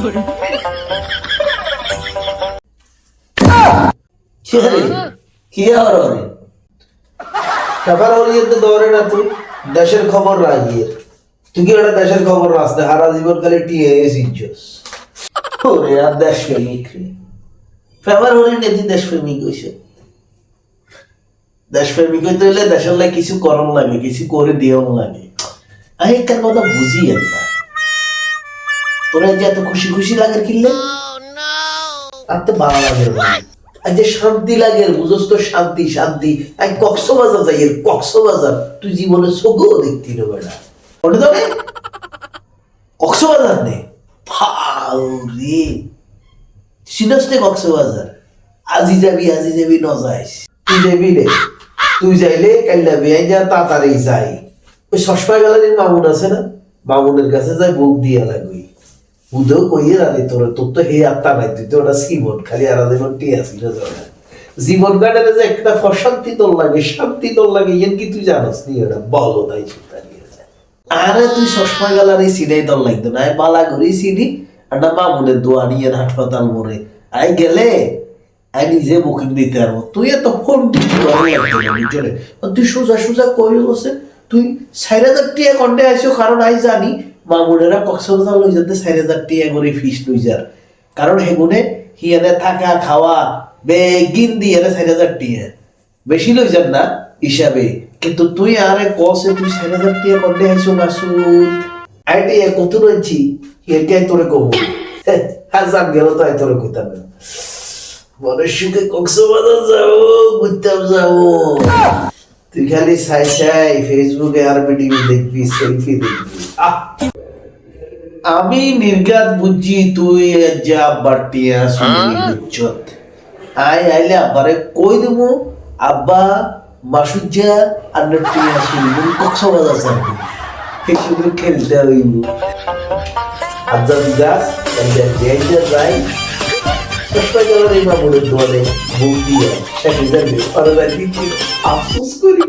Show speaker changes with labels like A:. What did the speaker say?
A: কি আর ব্যাপার হলি তো দৌড়ে না তুই দেশের খবর রাখিয়ে তুই কি ওটা দেশের খবর রাখতে হারা জীবন খালি টিয়ে এসেছিস ওরে আর দেশ প্রেমিক ব্যাপার হলি নেতি দেশ প্রেমিক হইছে দেশ প্রেমিক হইতে হইলে দেশের লাগে কিছু করণ লাগে কিছু করে দিয়ন লাগে আমি একটা কথা বুঝি না তোরা যে এত খুশি খুশি লাগে কিনলে আর তো ভালো লাগে আর যে শান্তি লাগে বুঝোস তো শান্তি শান্তি এক কক্সবাজার যাই এর কক্সবাজার তুই জীবনে চোখেও দেখতি না বেটা ওটা তো কক্সবাজার নে রে সিনস নে কক্সবাজার আজি যাবি ন যাইস তুই যাবি রে তুই যাইলে কাল্লা বেআই যা তাড়াতাড়ি যাই ওই সসপা গ্যালারির মামুন আছে না মামুনের কাছে যাই বুক দিয়া লাগবি বুধেও কইয়ে রানি তোর তো হে আত্মা নাই তুই তো ওটা জীবন খালি আর জীবন টিয়ে আসিল জীবন কাটালে যে একটা শান্তি তোর লাগে ইয়েন কি তুই জানোস নি ওটা বলো তাই চিন্তা নিয়ে যায় আরে তুই সসমা গ্যালারি সিনাই তোর লাগতো না বালা করি সিডি আর না মামুনের দোয়া নিয়ে হাসপাতাল মোড়ে আই গেলে আই নিজে বুকিং দিতে পারবো তুই এত ফোন তুই সোজা কই বসে তুই 4,000 টিয়া কন্টে আইসো কারণ আই জানি মামুনেরা কক্সবাজার লই যেতে 4,000 টিয়া করে ফিস লই যার কারণ হেগুনে হিয়ানে থাকা খাওয়া বেগিন দিয়ে 4,000 টিয়া বেশি লই যান না হিসাবে কিন্তু তুই আরে কসে তুই 4,000 টিয়া কন্টে আইসো মাসুদ আইটি কত রয়েছি এর কে তোরে কব হাজার গেল তো আই তোরে কইতাম না মনে সুখে কক্সবাজার যাবো তুই খালি চাই ফেসবুকে আর ভিডিও দেখবি সেলফি দেখবি আমি নির্গাত বুঝছি তুই যা বাটিয়া শুনবি বুঝছত আইলে আব্বারে কই দেব আব্বা মাসুদ যা আর টিয়া শুনবি কক্সবাজার যাবি ফেসবুকে খেলতে হইব আজ্জা গাছ যাই সস্তায় মামুনের দোয়ালে বুক দিয়ে 60,000 আফসোস করি